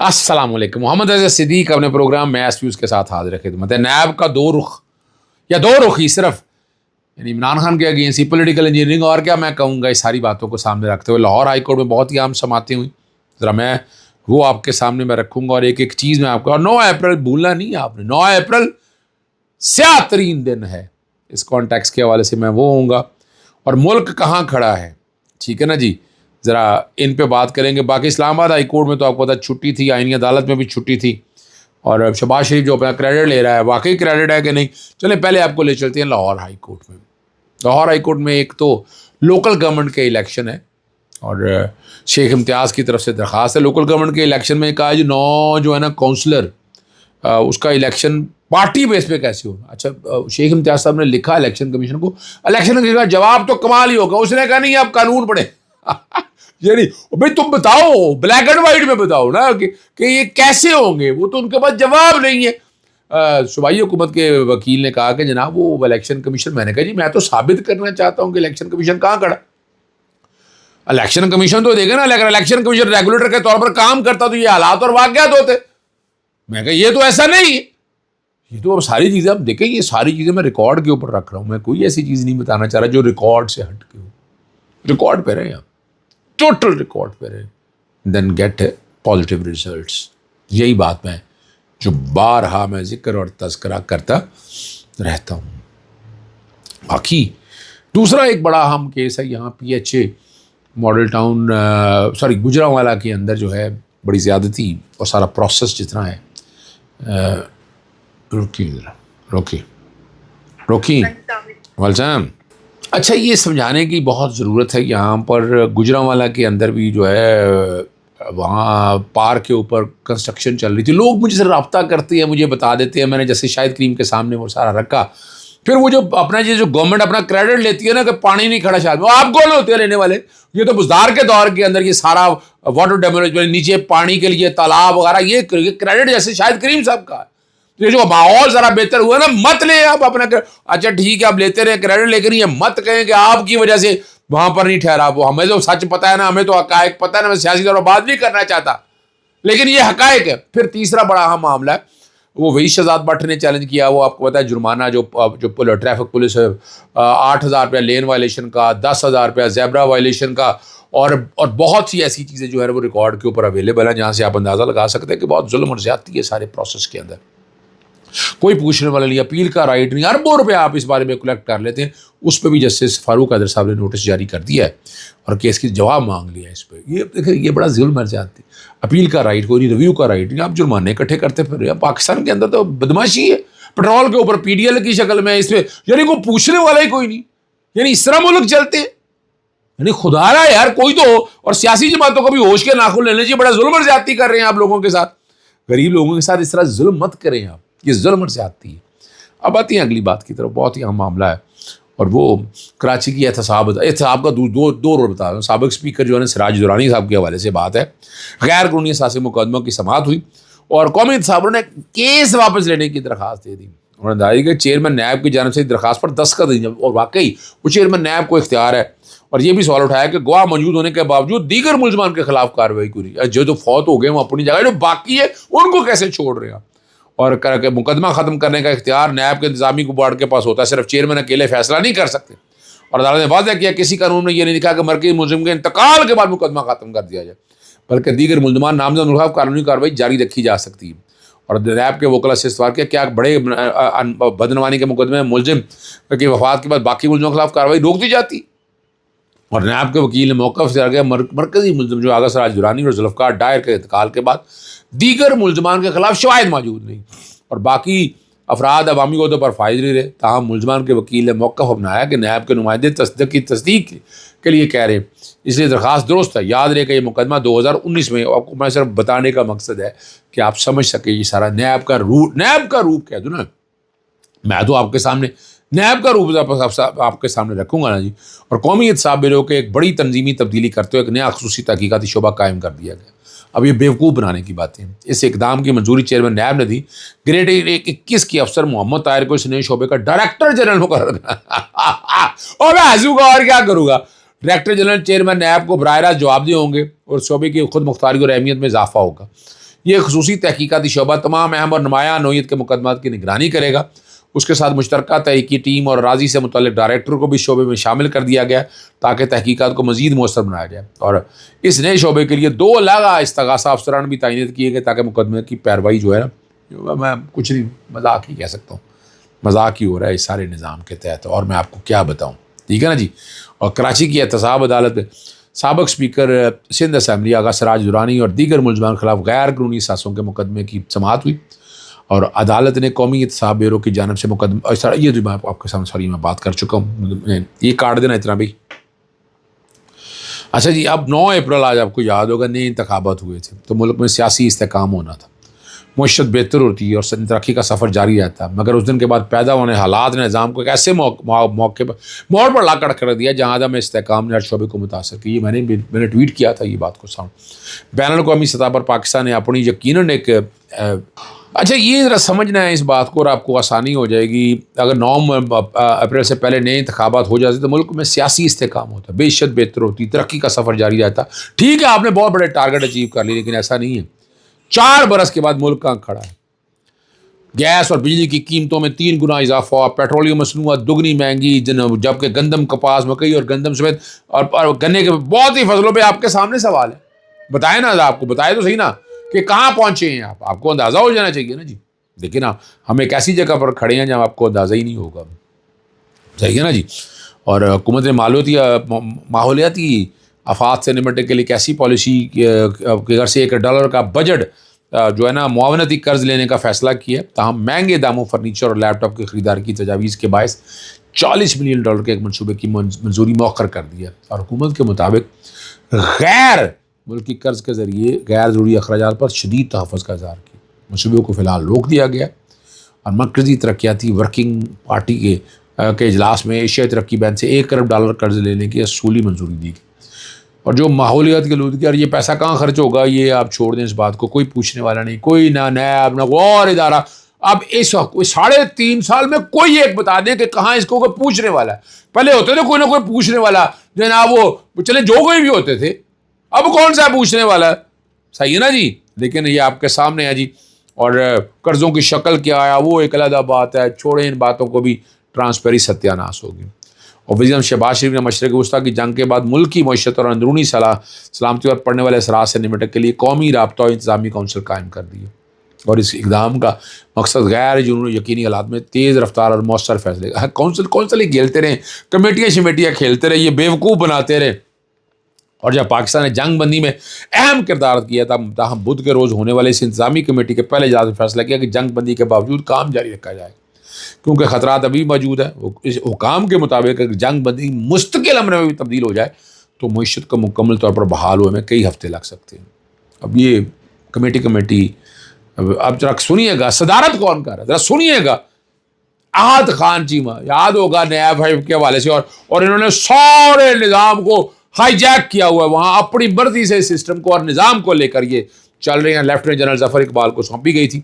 अस्सलाम वालेकुम। मोहम्मद अज़हर सिद्दीक अपने प्रोग्राम मैच व्यूज़ के साथ हाजिर है खिदमत है। नैब का दो रुख या दो रुख ही सिर्फ, यानी इमरान खान के अगेंस्ट ही पॉलिटिकल इंजीनियरिंग, और क्या मैं कहूँगा, इस सारी बातों को सामने रखते हुए लाहौर हाई कोर्ट में बहुत ही अहम समातें हुई। ज़रा मैं वो आपके सामने मैं रखूँगा और एक एक चीज़ में आपको, और 9 अप्रैल भूलना नहीं है आपने, 9 अप्रैल स्याह तरीन दिन है। इस कॉन्टेक्स्ट के हवाले से मैं वो होऊंगा और मुल्क कहाँ खड़ा है, ठीक है ना जी, ज़रा इन पे बात करेंगे। बाकी इस्लामाबाद हाई कोर्ट में तो आपको पता छुट्टी थी, आईनी अदालत में भी छुट्टी थी, और शहबाज शरीफ जो अपना क्रेडिट ले रहा है, वाकई क्रेडिट है कि नहीं। चलें पहले आपको ले चलते हैं लाहौर हाई कोर्ट में। लाहौर हाई कोर्ट में एक तो लोकल गवर्नमेंट के इलेक्शन है और शेख इम्तियाज़ की तरफ से दरख्वास्त है। लोकल गवर्नमेंट के इलेक्शन में कहा जी 9 जो है ना काउंसलर, उसका इलेक्शन पार्टी बेस पे कैसे हो। अच्छा, शेख इम्तियाज़ साहब ने लिखा इलेक्शन कमीशन को, इलेक्शन कमीशन का जवाब तो कमाल ही होगा। उसने कहा नहीं, आप कानून पढ़े यानी भाई तुम बताओ, ब्लैक एंड वाइट में बताओ ना कि ये कैसे होंगे। वो तो उनके पास जवाब नहीं है। सूबाई हुकूमत के वकील ने कहा कि जनाब वो इलेक्शन कमीशन, मैंने कहा जी मैं तो साबित करना चाहता हूँ कि इलेक्शन कमीशन कहाँ खड़ा। इलेक्शन कमीशन तो देखे ना, अगर इलेक्शन कमीशन रेगुलेटर के तौर पर काम करता तो ये हालात और वाक़यात होते। मैं कहा ये तो ऐसा नहीं है, ये तो अब सारी चीज़ें आप देखें, ये सारी चीज़ें मैं रिकॉर्ड के ऊपर रख रहा हूँ। मैं कोई ऐसी चीज़ नहीं बताना चाह रहा जो रिकॉर्ड से हट के हो। रिकॉर्ड पे रहे आप, टोटल रिकॉर्ड पे रहे, देन गेट पॉजिटिव रिजल्ट्स। यही बात मैं जो बारहा मैं जिक्र और तज़किरा करता रहता हूँ। बाकी दूसरा एक बड़ा अहम केस है यहाँ PHA model town, sorry Gujranwala के अंदर जो है बड़ी ज़्यादती और सारा प्रोसेस जितना है। रोकी वलजाम। अच्छा, ये समझाने की बहुत ज़रूरत है यहाँ पर, गुजरांवाला के अंदर भी जो है वहाँ पार्क के ऊपर कंस्ट्रक्शन चल रही थी। लोग मुझसे रब्ता करते हैं, मुझे बता देते हैं, मैंने जैसे शाहिद करीम के सामने वो सारा रखा। फिर वो जो अपना ये जो गवर्नमेंट अपना क्रेडिट लेती है ना कि पानी नहीं खड़ा, शायद वो आप कौन होते हैं लेने वाले। ये तो बुज़दार के दौर के अंदर ये सारा वाटर डेवलपमेंट, नीचे पानी के लिए तालाब वगैरह, ये क्रेडिट जैसे शाहिद करीम साहब का। ये जो माहौल ज़रा बेहतर हुआ ना, मत ले आप अपना। अच्छा ठीक है, आप लेते रहे क्रेडिट, लेकिन ये मत कहें कि आपकी वजह से वहाँ पर नहीं ठहरा। वो हमें तो सच पता है ना, हमें तो हकायक पता है ना। मैं सियासी तौर पर बात नहीं करना चाहता, लेकिन ये हकायक है। फिर तीसरा बड़ा अहम मामला है, वो वही शहजाद भट्ट ने चैलेंज किया। वो आपको पता है जुर्माना जो ट्रैफिक पुलिस है, 8,000 रुपया लेन वायलेशन का, 10,000 रुपया ज़ेब्रा वायलेशन का, और बहुत सी ऐसी चीज़ें जो है वो रिकॉर्ड के ऊपर अवेलेबल हैं, जहाँ से आप अंदाज़ा लगा सकते हैं कि बहुत जुल्म और ज़्यादती है सारे प्रोसेस के अंदर। कोई पूछने वाला नहीं, अपील का राइट नहीं। अरबों रुपये आप इस बारे में कलेक्ट कर लेते हैं। उस पर भी जस्टिस फारूक कादिर साहब ने नोटिस जारी कर दिया है और केस की जवाब मांग लिया है इस पर। ये देखिए, ये बड़ा जुल्म है ज़्यादती। अपील का राइट कोई नहीं, रिव्यू का राइट नहीं, आप जुर्माने इकट्ठे करते फिर रहे हैं। पाकिस्तान के अंदर तो बदमाशी है, पेट्रोल के ऊपर PDL की शक्ल में, इस पर यानी कोई पूछने वाला ही कोई नहीं। यानी इस तरह मुल्क चलते हैं, यानी खुदारा यार कोई तो। और सियासी जमातों को भी होश के नाखून लेने चाहिए। बड़ा जुल्म और ज़्यादती कर रहे हैं आप लोगों के साथ, गरीब लोगों के साथ इस तरह जुल्म मत करें आप, ये जुल्म और ज़्यादती है। अब आती हैं अगली बात की तरफ, बहुत ही अहम मामला है, और वो कराची की एहतसाब का दो रोल बता रहा हूँ। साबिक स्पीकर जो है सिराज दुरानी साहब के हवाले से बात है। गैर कानूनी असासे मुकदमों की समाअत हुई और कौमी इंतखाबों ने केस वापस लेने की दरख्वास्त दे दी। उन्होंने दावी कि चेयरमैन नैब की जानिब से दरख्वास्त पर दस्तखत दी, और वाकई वो चेयरमैन नैब को इख्तियार है। और ये भी सवाल उठाया कि गवाह मौजूद होने के बावजूद दीगर मुलजमान के खिलाफ कार्रवाई करी। जो फौत हो गए वो अपनी जगह, जो बाकी है उनको कैसे छोड़ रहे हैं। और करके मुकदमा ख़त्म करने का इख्तियार नैब के इंतजामी बोर्ड के पास होता है, सिर्फ चेयरमैन अकेले फैसला नहीं कर सकते। और अदालत ने वाज़ह किया किसी कानून में यह नहीं लिखा कि मरकज़ी मुलजिम के इंतकाल के बाद मुकदमा ख़त्म कर दिया जाए, बल्कि दीगर मुलजमान नामजद के खिलाफ कानूनी कार्रवाई जारी रखी जा सकती है। और नैब के वकला से सवाल किया क्या बड़े बदनवानी के मुकदमे में मुलजिम की वफात के बाद बाकी मुलजिमों के खिलाफ कार्रवाई रोक दी जाती। और नैब के वकील ने मौक़िफ़ से आगे मरकज़ी मुलजिम जो आगा सराज दुरानी और जुल्फ़कार डायर के इंतकाल के बाद दीगर मुलजमान के खिलाफ शवाहिद मौजूद नहीं और बाकी अफराद अवामी अहदों पर फाइज नहीं रहे। ताहम मुलजमान के वकील ने मौक़िफ़ अपनाया कि नैब के नुमाइंदे तस्दीक के लिए कह रहे हैं, इसलिए दरख्वास्त दुरुस्त है। याद रहे कि ये मुकदमा 2019 में, आपको मैं सिर्फ बताने का मकसद है कि आप समझ सके ये सारा नैब का रूप कह दूँ ना, मैं तो आपके सामने नैब का रूप आपके सामने रखूँगा ना जी। और कौमी एहतसाब ब्यूरो के एक बड़ी तंजीमी तब्दीली करते हुए एक नया ख़ुसूसी तहकीकाती शोबा कायम कर दिया गया। अब ये बेवकूफ़ बनाने की बातें हैं। इस इकदाम की मंजूरी चेयरमैन नैब ने दी। ग्रेड 21 के अफसर मोहम्मद ताहिर को इस नए शोबे का डायरेक्टर जनरल मुकर्रर करा। और मैं हंसूंगा और क्या करूँगा। डायरेक्टर जनरल चेयरमैन नैब को बराह रास्त जवाबदेह होंगे और शोबे की खुद मुख्तारी और अहमियत में इजाफा होगा। یہ خصوصی تحقیقاتی شعبہ تمام اہم اور نمایاں نوعیت کے مقدمات کی نگرانی کرے گا. اس کے ساتھ مشترکہ تحقیقی ٹیم اور اراضی سے متعلق ڈائریکٹر کو بھی شعبے میں شامل کر دیا گیا تاکہ تحقیقات کو مزید مؤثر بنایا جائے. اور اس نئے شعبے کے لیے 2 الگ استغاثہ افسران بھی تعینات کیے گئے تاکہ مقدمے کی پیروائی جو ہے نا، میں کچھ نہیں، مذاق ہی کہہ سکتا ہوں، مذاق ہی ہو رہا ہے اس سارے نظام کے تحت، اور میں آپ کو کیا بتاؤں. ٹھیک ہے نا جی. اور کراچی کی احتساب عدالت میں سابق اسپیکر سندھ اسمبلی آغا سراج درانی اور دیگر ملزمان کے خلاف غیر قانونی اثاثوں کے مقدمے کی سماعت ہوئی اور عدالت نے قومی احتساب بیورو کی جانب سے مقدمہ، یہ جو میں آپ کے سامنے ساری میں بات کر چکا ہوں، یہ کاٹ دینا اتنا بھی. اچھا جی، اب 9 اپریل آج آپ کو یاد ہوگا نئے انتخابات ہوئے تھے تو ملک میں سیاسی استحکام ہونا تھا، معیشت بہتر ہوتی ہے اور ترقی کا سفر جاری رہتا، مگر اس دن کے بعد پیدا ہونے حالات نے نظام کو ایک ایسے موقع پر موڑ پر لا کر دیا جہاں عدم استحکام نے ہر شعبے کو متاثر کی. یہ میں نے ٹویٹ کیا تھا یہ بات کو سامنے. بین الاقوامی سطح پر پاکستان نے اپنی یقیناً ایک اچھا یہ ذرا سمجھنا ہے اس بات کو اور آپ کو آسانی ہو جائے گی. اگر 9 اپریل سے پہلے نئے انتخابات ہو جاتے تو ملک میں سیاسی استحکام ہوتا، معیشت بہتر ہوتی، ترقی کا سفر جاری رہتا. ٹھیک ہے آپ نے بہت بڑے ٹارگیٹ اچیو کر لیے لیکن ایسا نہیں ہے. 4 برس کے بعد ملک کہاں کھڑا ہے؟ گیس اور بجلی کی قیمتوں میں 3 گنا اضافہ، پیٹرولیم مصنوعات دگنی مہنگی، جبکہ گندم، کپاس، مکئی اور گندم سمیت اور گنے کے بہت ہی فصلوں پہ آپ کے سامنے سوال ہے. بتائیں نا، آپ کو بتائے تو صحیح نا کہ کہاں پہنچے ہیں آپ کو اندازہ ہو جانا چاہیے نا جی. لیکن ہم ایک ایسی جگہ پر کھڑے ہیں جہاں آپ کو اندازہ ہی نہیں ہوگا. صحیح ہے نا جی. اور حکومت نے ماحولیاتی آفات سے نمٹنے کے لیے ایک ایسی پالیسی کے غرض سے $1 کا بجٹ جو ہے نا معاونتی قرض لینے کا فیصلہ کیا، تاہم مہنگے داموں فرنیچر اور لیپ ٹاپ کی خریداری کی تجاویز کے باعث $40 ملین کے ایک منصوبے کی منظوری مؤخر کر دیا. اور حکومت کے مطابق غیر ملکی قرض کے ذریعے غیر ضروری اخراجات پر شدید تحفظ کا اظہار کیا. منصوبے کو فی الحال روک دیا گیا اور مرکزی ترقیاتی ورکنگ پارٹی کے اجلاس میں ایشیائی ترقی بینک سے $1 کروڑ قرض لینے کی اصولی منظوری دی گئی. اور جو ماحولیات کے لود اور یہ پیسہ کہاں خرچ ہوگا یہ آپ چھوڑ دیں، اس بات کو کوئی پوچھنے والا نہیں، کوئی نہ نیب نہ اور ادارہ. اب اس وقت 3.5 سال میں کوئی ایک بتا دیں کہ کہاں اس کو کوئی پوچھنے والا ہے. پہلے ہوتے تھے کوئی نہ کوئی پوچھنے والا جناب، وہ چلے جو کوئی بھی ہوتے تھے، اب کون سا پوچھنے والا ہے. صحیح ہے نا جی. لیکن یہ آپ کے سامنے ہے جی. اور قرضوں کی شکل کیا آیا وہ ایک علیحدہ بات ہے، چھوڑیں ان باتوں کو بھی، ٹرانسپیری ستیہ ناش ہوگی. اور وزیر شہباز شریف نے مشرق وسطیٰ کی جنگ کے بعد ملکی معیشت اور اندرونی سلامتی پر پڑنے والے اثرات سے نمٹنے کے لیے قومی رابطہ اور انتظامی کونسل قائم کر دی ہے. اور اس اقدام کا مقصد غیر یقینی حالات میں تیز رفتار اور مؤثر فیصلے. کونسل ہی کھیلتے رہے، کمیٹیاں کھیلتے رہے، یہ بیوقوف بناتے رہے. اور جب پاکستان نے جنگ بندی میں اہم کردار کیا تھا، تاہم بدھ کے روز ہونے والے اس انتظامی کمیٹی کے پہلے اجلاس میں فیصلہ کیا کہ جنگ بندی کے باوجود کام جاری رکھا جائے کیونکہ خطرات ابھی موجود ہے. اس حکام کے مطابق اگر جنگ بندی مستقل امر میں بھی تبدیل ہو جائے تو معیشت کو مکمل طور پر بحال ہوئے میں کئی ہفتے لگ سکتے ہیں. اب یہ کمیٹی اب ذرا سنیے گا، صدارت کون کر رہا ہے ذرا سنیے گا. احد خان چیمہ یاد ہوگا نیب کے حوالے سے، اور انہوں نے سارے نظام کو ہائی جیک کیا ہوا ہے وہاں اپنی مرضی سے سسٹم کو اور نظام کو لے کر یہ چل رہے ہیں. لیفٹیننٹ جنرل ظفر اقبال کو سونپی گئی تھی.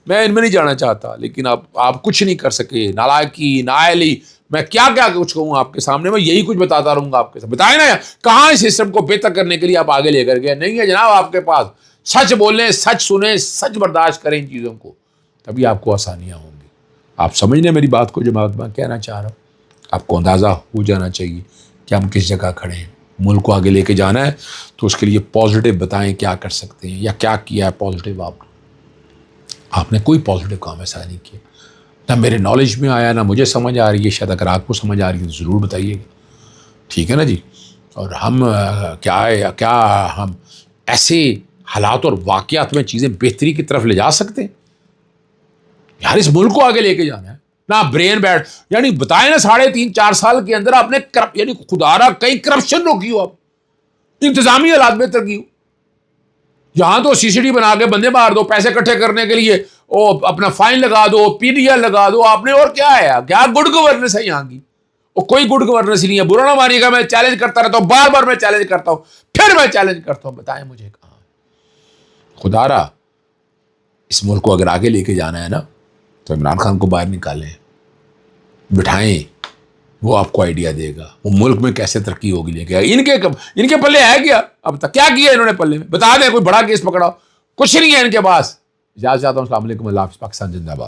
میں ان میں نہیں جانا چاہتا لیکن آپ کچھ نہیں کر سکے. نالائکی، نااہلی، میں کیا کچھ کہوں آپ کے سامنے، میں یہی کچھ بتاتا رہوں گا آپ کے ساتھ. بتائیں نا کہاں اس سسٹم کو بہتر کرنے کے لیے آپ آگے لے کر گئے. نہیں ہے جناب آپ کے پاس. سچ بولیں، سچ سنیں، سچ برداشت کریں ان چیزوں کو، تبھی آپ کو آسانیاں ہوں گی. آپ سمجھ لیں میری بات کو جو میں کہنا چاہ رہا ہوں. آپ کو اندازہ ہو جانا چاہیے کہ ہم کس جگہ کھڑے ہیں. ملک کو آگے لے کے جانا ہے تو اس کے لیے پازیٹیو بتائیں کیا کر سکتے ہیں یا کیا کیا ہے پازیٹیو. آپ نے کوئی پازیٹیو کام ایسا نہیں کیا، نہ میرے نالج میں آیا، نہ مجھے سمجھ آ رہی ہے. شاید اگر آپ کو سمجھ آ رہی ہے تو ضرور بتائیے گا. ٹھیک ہے نا جی. اور ہم کیا ہم ایسے حالات اور واقعات میں چیزیں بہتری کی طرف لے جا سکتے ہیں؟ یار اس ملک کو آگے لے کے جانا ہے نہ برین بیٹھ. یعنی بتائیں نا 3.5-4 سال کے اندر آپ نے یعنی خدا را کئی کرپشن روکی ہو، آپ انتظامی حالات بہتر کی ہو. یہاں تو CCD بنا کے بندے مار دو پیسے اکٹھے کرنے کے لیے، اپنا فائن لگا دو، PDR لگا دو آپ نے. اور کیا ہے کیا گڈ گورننس ہے یہاں کی؟ کوئی گڈ گورننس ہی نہیں ہے. برا نہ مانیے گا، میں چیلنج کرتا رہتا ہوں، بار بار میں چیلنج کرتا ہوں، پھر میں چیلنج کرتا ہوں. بتائیں مجھے کہاں خدا را اس ملک کو اگر آگے لے کے جانا ہے نا تو عمران خان کو باہر نکالیں، بٹھائیں، وہ آپ کو آئیڈیا دے گا وہ ملک میں کیسے ترقی ہوگی لے کے. ان کے پلے ہے کیا اب تک؟ کیا کیا انہوں نے پلے میں؟ بتا دیں کوئی بڑا کیس پکڑا کچھ نہیں ہے ان کے پاس. اجازت چاہتا ہوں. السلام علیکم. اللہ حافظ. پاکستان زندہ باد.